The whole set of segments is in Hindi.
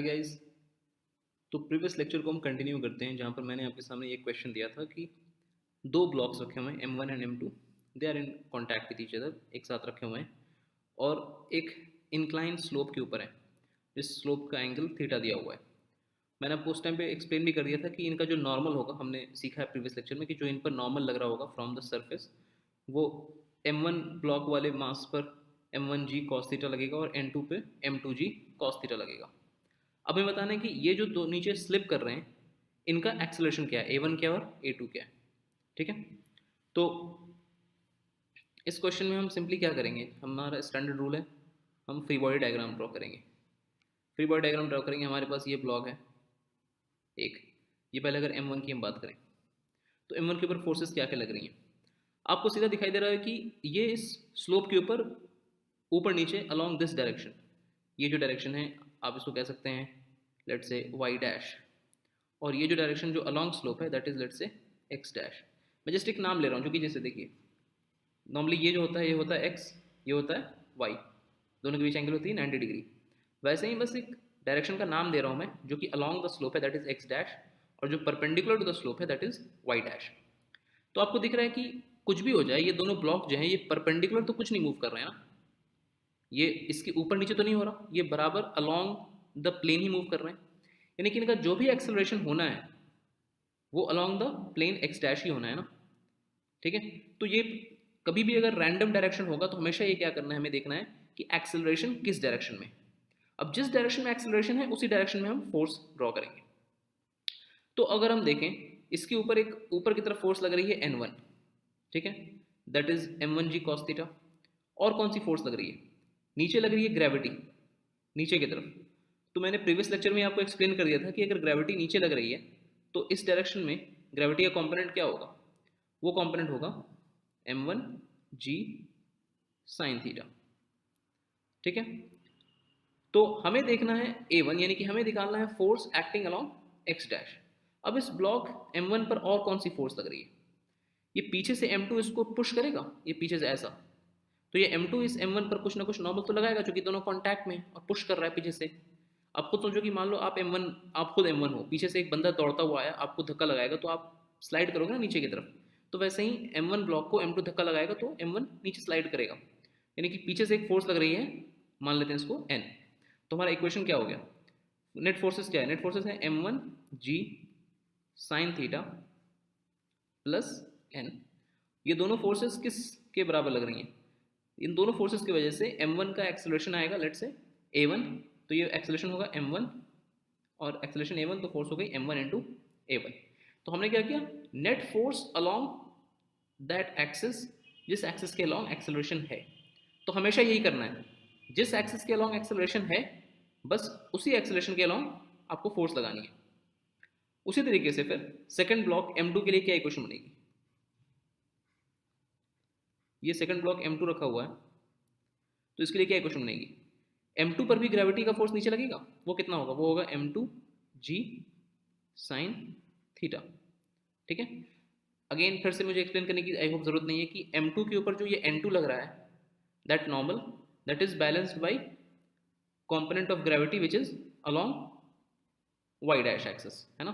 गाइस। तो प्रीवियस लेक्चर को हम कंटिन्यू करते हैं, जहाँ पर मैंने आपके सामने एक क्वेश्चन दिया था कि दो ब्लॉक्स रखे हुए हैं M1 and M2, they are in contact with each other, एक साथ रखे हुए हैं और एक इंक्लाइन स्लोप के ऊपर है। इस स्लोप का एंगल थीटा दिया हुआ है। मैंने आपको उस टाइम पे एक्सप्लेन भी कर दिया था कि इनका जो नॉर्मल होगा, हमने सीखा है प्रीवियस लेक्चर में कि जो इन पर नॉर्मल लग रहा होगा फ्रॉम द सरफेस, वो M1 ब्लॉक वाले मास पर M1g cos थीटा लगेगा और N2 पे M2g cos थीटा लगेगा। अब हमें बताना है कि ये जो दो नीचे स्लिप कर रहे हैं, इनका एक्सेलरेशन क्या है, A1 क्या है और A2 क्या है। ठीक है, तो इस क्वेश्चन में हम सिंपली क्या करेंगे, हमारा स्टैंडर्ड रूल है, हम फ्री बॉडी डायग्राम ड्रॉ करेंगे। फ्री बॉडी डायग्राम ड्रॉ करेंगे, हमारे पास ये ब्लॉक है एक। ये पहले अगर M1 की हम बात करें तो M1 के ऊपर फोर्सेस क्या क्या लग रही हैं, आपको सीधा दिखाई दे रहा है कि ये इस स्लोप के ऊपर ऊपर नीचे अलॉन्ग दिस डायरेक्शन, ये जो डायरेक्शन है आप इसको कह सकते हैं लेट्स से y डैश, और ये जो डायरेक्शन जो अलॉन्ग स्लोप है that is let's say x dash. मैं जस्ट एक नाम ले रहा हूँ, जो कि जैसे देखिए नॉर्मली ये जो होता है, ये होता है x, ये होता है y, दोनों के बीच एंगल होती है 90 डिग्री। वैसे ही बस एक डायरेक्शन का नाम दे रहा हूँ मैं, जो कि अलॉन्ग द स्लोप है दैट इज x डैश, और जो परपेंडिकुलर टू द स्लोप है दैट इज y डैश। तो आपको दिख रहा है कि कुछ भी हो जाए, ये दोनों ब्लॉक जो हैं ये परपेंडिकुलर तो कुछ नहीं मूव कर रहे हैं ना, ये इसके ऊपर नीचे तो नहीं हो रहा, ये बराबर अलॉन्ग द प्लेन ही मूव कर रहे हैं। यानी कि इनका जो भी एक्सेलरेशन होना है वो along the plane X dash ही होना है ना। ठीक है, तो ये कभी भी अगर रैंडम डायरेक्शन होगा तो हमेशा ये क्या करना है, हमें देखना है कि एक्सेलरेशन किस डायरेक्शन में। अब जिस डायरेक्शन में एक्सेलरेशन है उसी डायरेक्शन में हम फोर्स ड्रॉ करेंगे। तो अगर हम देखें, इसके ऊपर एक ऊपर की तरफ फोर्स लग रही है N1, ठीक है, that is M1g cos theta. और कौन सी फोर्स लग रही है, नीचे लग रही है ग्रेविटी, नीचे की तरफ। तो मैंने प्रीवियस लेक्चर में आपको एक्सप्लेन कर दिया था कि अगर ग्रेविटी नीचे लग रही है तो इस डायरेक्शन में ग्रेविटी का कंपोनेंट क्या होगा, वो कंपोनेंट होगा M1g sin थीटा। ठीक है, तो हमें देखना है A1, यानी कि हमें निकालना है force acting along x dash. अब इस ब्लॉक M1 पर और कौन सी फोर्स लग रही है, ये पीछे से M2 इसको पुश करेगा, ये पीछे से ऐसा, तो ये M2 इस M1 पर कुछ ना कुछ नॉर्मल तो लगाएगा, क्योंकि दोनों कांटेक्ट में और पुश कर रहा है पीछे से। अब खुद सोचो कि मान लो आप खुद M1 हो, पीछे से एक बंदा दौड़ता हुआ आया, आपको धक्का लगाएगा तो आप स्लाइड करोगे ना नीचे की तरफ। तो वैसे ही M1 ब्लॉक को M2 धक्का लगाएगा तो M1 नीचे स्लाइड करेगा, यानी कि पीछे से एक फोर्स लग रही है, मान लेते हैं इसको N। तो हमारा इक्वेशन क्या हो गया, नेट फोर्सेस क्या है, नेट फोर्सेस है M1g sin theta plus N। ये दोनों फोर्सेस किस के बराबर लग रही हैं, इन दोनों फोर्सेस की वजह से M1 का एक्सेलरेशन आएगा लेट्स से A1, तो ये एक्सेलरेशन होगा M1 और एक्सेलरेशन A1, तो फोर्स हो गई M1 इंटू A1। तो हमने क्या किया, net force along that axis, जिस एक्सिस के अलॉन्ग एक्सेलरेशन है। तो हमेशा यही करना है, जिस एक्सिस के अलॉन्ग एक्सेलरेशन है बस उसी एक्सेलरेशन के अलॉन्ग आपको फोर्स लगानी है। उसी तरीके से फिर सेकंड ब्लॉक M2 के लिए क्या इक्वेशन बनेगी, ये सेकंड ब्लॉक M2 रखा हुआ है, तो इसके लिए क्या इक्वेशन बनेगी, M2 पर भी ग्रेविटी का फोर्स नीचे लगेगा, वो कितना होगा, वो होगा M2g sin थीटा। ठीक है, अगेन फिर से मुझे एक्सप्लेन करने की आई होप जरूरत नहीं है कि M2 के ऊपर जो ये N2 लग रहा है that normal, that is balanced bye component of gravity which is along y dash axis, है ना।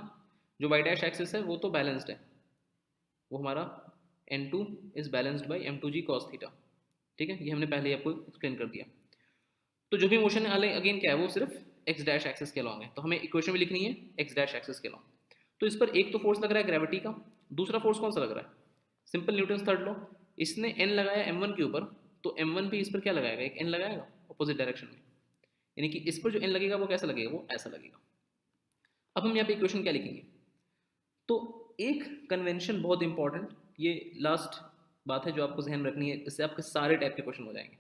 जो y डैश एक्सिस है वो तो बैलेंस्ड है, वो हमारा N2 is balanced bye M2g cos theta. ठीक है, ये हमने पहले ही आपको एक्सप्लेन कर दिया। तो जो भी मोशन है अगेन क्या है, वो सिर्फ x डैश एक्सिस के अलॉन्ग है, तो हमें इक्वेशन में लिखनी है x डैश एक्सिस के अलॉन्ग। तो इस पर एक तो फोर्स लग रहा है ग्रेविटी का, दूसरा फोर्स कौन सा लग रहा है, सिंपल न्यूटन थर्ड लॉ। इसने n लगाया M1 के ऊपर, तो M1 भी इस पर क्या लगाएगा, एक n लगाएगा अपोजिट डायरेक्शन में, यानी कि इस पर जो n लगेगा वो कैसा लगेगा, वो ऐसा लगेगा। अब हम यहाँ पे इक्वेशन क्या लिखेंगे, तो एक कन्वेंशन बहुत इंपॉर्टेंट, ये लास्ट बात है जो आपको ध्यान रखनी है, इससे आपके सारे टाइप के क्वेश्चन हो जाएंगे,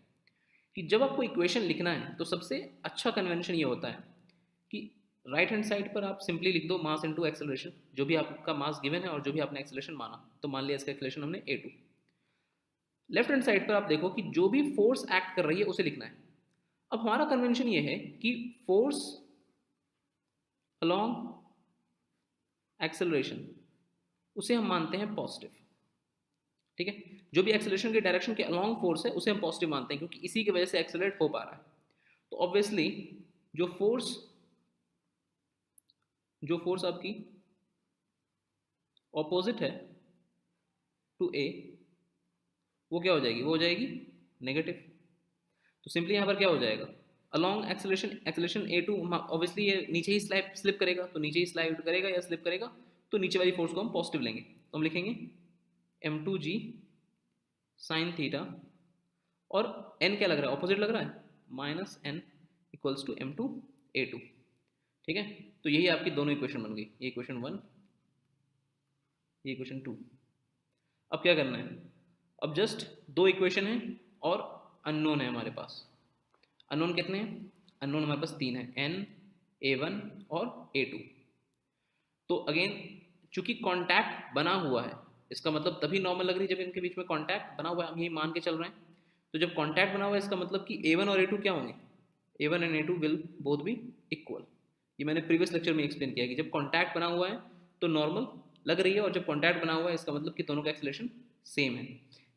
कि जब आपको इक्वेशन लिखना है तो सबसे अच्छा कन्वेंशन ये होता है कि राइट हैंड साइड पर आप सिंपली लिख दो मास इनटू एक्सेलरेशन, जो भी आपका मास गिवन है और जो भी आपने एक्सेलरेशन माना, तो मान लिया इसका एक्सेलरेशन हमने A2। लेफ्ट हैंड साइड पर आप देखो कि जो भी फोर्स एक्ट कर रही है उसे लिखना है। अब हमारा कन्वेंशन ये है कि फोर्स अलॉन्ग एक्सेलरेशन उसे हम मानते हैं पॉजिटिव। ठीक है, जो भी एक्सेलरेशन के डायरेक्शन के अलॉन्ग फोर्स है उसे हम पॉजिटिव मानते हैं, क्योंकि इसी की वजह से एक्सेलरेट हो पा रहा है। तो ऑब्वियसली जो फोर्स जो फोर्स आपकी ऑपोजिट है टू ए वो क्या हो जाएगी, वो हो जाएगी नेगेटिव। तो सिंपली यहाँ पर क्या हो जाएगा, along acceleration A two, obviously ये नीचे ही स्लिप करेगा, तो नीचे ही स्लाइड करेगा या स्लिप करेगा, तो नीचे वाली फोर्स को हम पॉजिटिव लेंगे, तो हम लिखेंगे m2g साइन थीटा, और n क्या लग रहा है, ऑपोजिट लग रहा है, minus n equals to m2a2। ठीक है, तो यही आपकी दोनों इक्वेशन बन गई, ये इक्वेशन 1, ये इक्वेशन 2। अब क्या करना है, अब जस्ट दो इक्वेशन है और अननोन है हमारे पास। अननोन कितने हैं, अननोन हमारे पास 3 है, n, a1 और a2। तो अगेन चूंकि कांटेक्ट बना हुआ है, इसका मतलब तभी नॉर्मल लग रही है जब इनके बीच में कांटेक्ट बना हुआ है, हम यही मान के चल रहे हैं। तो जब कांटेक्ट बना हुआ है इसका मतलब कि a1 और a2 क्या होंगे, a1 and a2 will both be equal. ये मैंने प्रीवियस लेक्चर में एक्सप्लेन किया कि जब कांटेक्ट बना हुआ है तो नॉर्मल लग रही है, और जब कांटेक्ट बना हुआ है इसका मतलब कि दोनों का एक्सेलरेशन सेम है।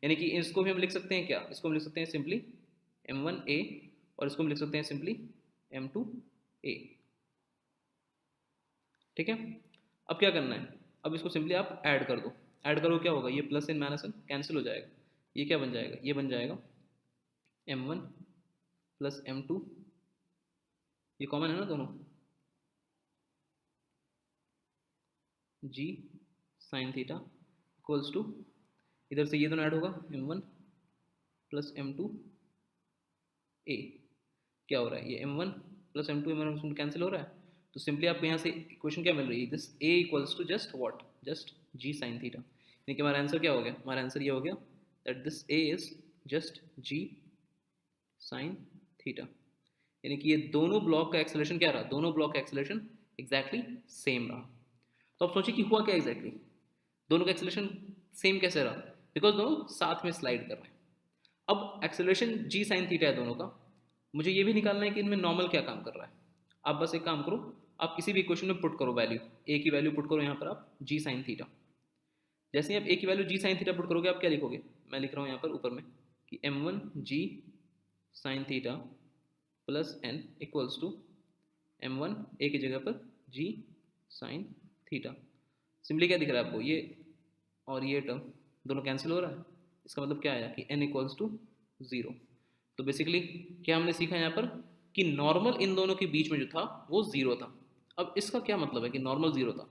यानी कि इसको भी हम लिख सकते हैं क्या, इसको हम लिख सकते हैं सिंपली m1a, और इसको हम लिख सकते हैं सिंपली m2a। ठीक है, अब क्या करना है, अब इसको सिंपली आप ऐड कर दो, ऐड करो क्या होगा, ये प्लस इन माइनस इन कैंसिल हो जाएगा, ये क्या बन जाएगा, ये बन जाएगा m1 प्लस m2, ये कॉमन है ना दोनों, g sine theta equals to, इधर से ये दोनों ऐड होगा m1 प्लस m2 a, क्या हो रहा है, ये m1 प्लस m2 कैंसिल हो रहा है, तो सिंपली आपको यहाँ से इक्वेशन क्या मिल रही है, this a equals to just what, just g sine theta. यानी कि हमारा आंसर क्या हो गया, हमारा आंसर ये हो गया that this a is just g sine theta. यानी कि ये दोनों ब्लॉक का एक्सेलरेशन क्या रहा, दोनों ब्लॉक का एक्सेलरेशन एग्जैक्टली सेम रहा। तो आप सोचिए कि हुआ क्या एग्जैक्टली, दोनों का एक्सेलरेशन सेम कैसे रहा, बिकॉज दोनों साथ में स्लाइड कर रहे हैं। अब एक्सेलरेशन g साइन थीटा है दोनों का, मुझे ये भी निकालना है कि इनमें नॉर्मल क्या काम कर रहा है। आप बस एक काम करो, आप किसी भी इक्वेशन में पुट करो वैल्यू, a की वैल्यू पुट करो यहाँ पर आप g साइन थीटा। जैसे ही आप a की value g sine theta put करोगे आप क्या लिखोगे, मैं लिख रहा हूँ यहाँ पर ऊपर में कि m1 g sine theta plus n equals to m1 a की जगह पर g साइन थीटा। सिंपली क्या दिख रहा है आपको, ये और ये टर्म दोनों कैंसिल हो रहा है, इसका मतलब क्या आया कि n इक्वल्स टू 0। तो बेसिकली क्या हमने सीखा यहाँ पर कि नॉर्मल इन दोनों के बीच में जो था वो 0 था। अब इसका क्या मतलब है कि नॉर्मल 0 था,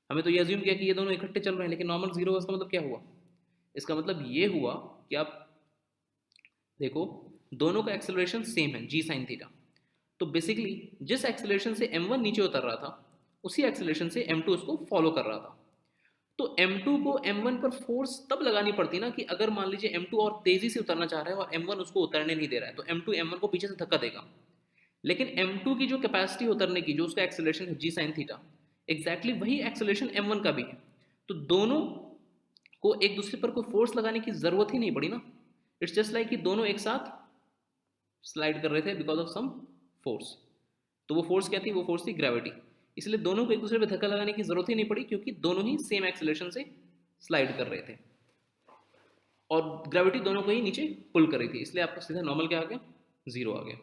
हमें तो ये अज्यूम किया कि ये दोनों इकट्ठे चल रहे हैं, लेकिन नॉर्मल 0 इसका मतलब क्या हुआ, इसका मतलब ये हुआ कि आप देखो दोनों का एक्सेलरेशन सेम है g साइन थीटा। तो बेसिकली जिस एक्सेलरेशन से m1 नीचे उतर रहा था उसी एक्सेलरेशन से m2 उसको फॉलो कर रहा था। तो m2 को m1 पर फोर्स तब लगानी पड़ती ना कि अगर मान लीजिए m2 और तेजी से उतरना चाह रहा है और m1 उसको उतरने नहीं दे रहा है, तो m2 m1 को पीछे से धक्का देगा। लेकिन m2 की जो कैपेसिटी उतरने की, जो उसका एक्सेलरेशन है g साइन थीटा, एग्जैक्टली वही एक्सेलरेशन m1 का भी है। तो दोनों को एक दूसरे पर कोई फोर्स लगाने की जरूरत ही नहीं पड़ी ना, इट्स जस्ट लाइक कि दोनों एक साथ स्लाइड कर रहे थे बिकॉज ऑफ सम फोर्स। तो वो फोर्स क्या थी, वो फोर्स थी ग्रेविटी। इसलिए दोनों को एक दूसरे पे धक्का लगाने की जरूरत ही नहीं पड़ी, क्योंकि दोनों ही सेम एक्सेलरेशन से स्लाइड कर रहे थे और ग्रेविटी दोनों को ही नीचे पुल कर रही थी, इसलिए आपका सीधा नॉर्मल क्या आ गया, 0 आ गया।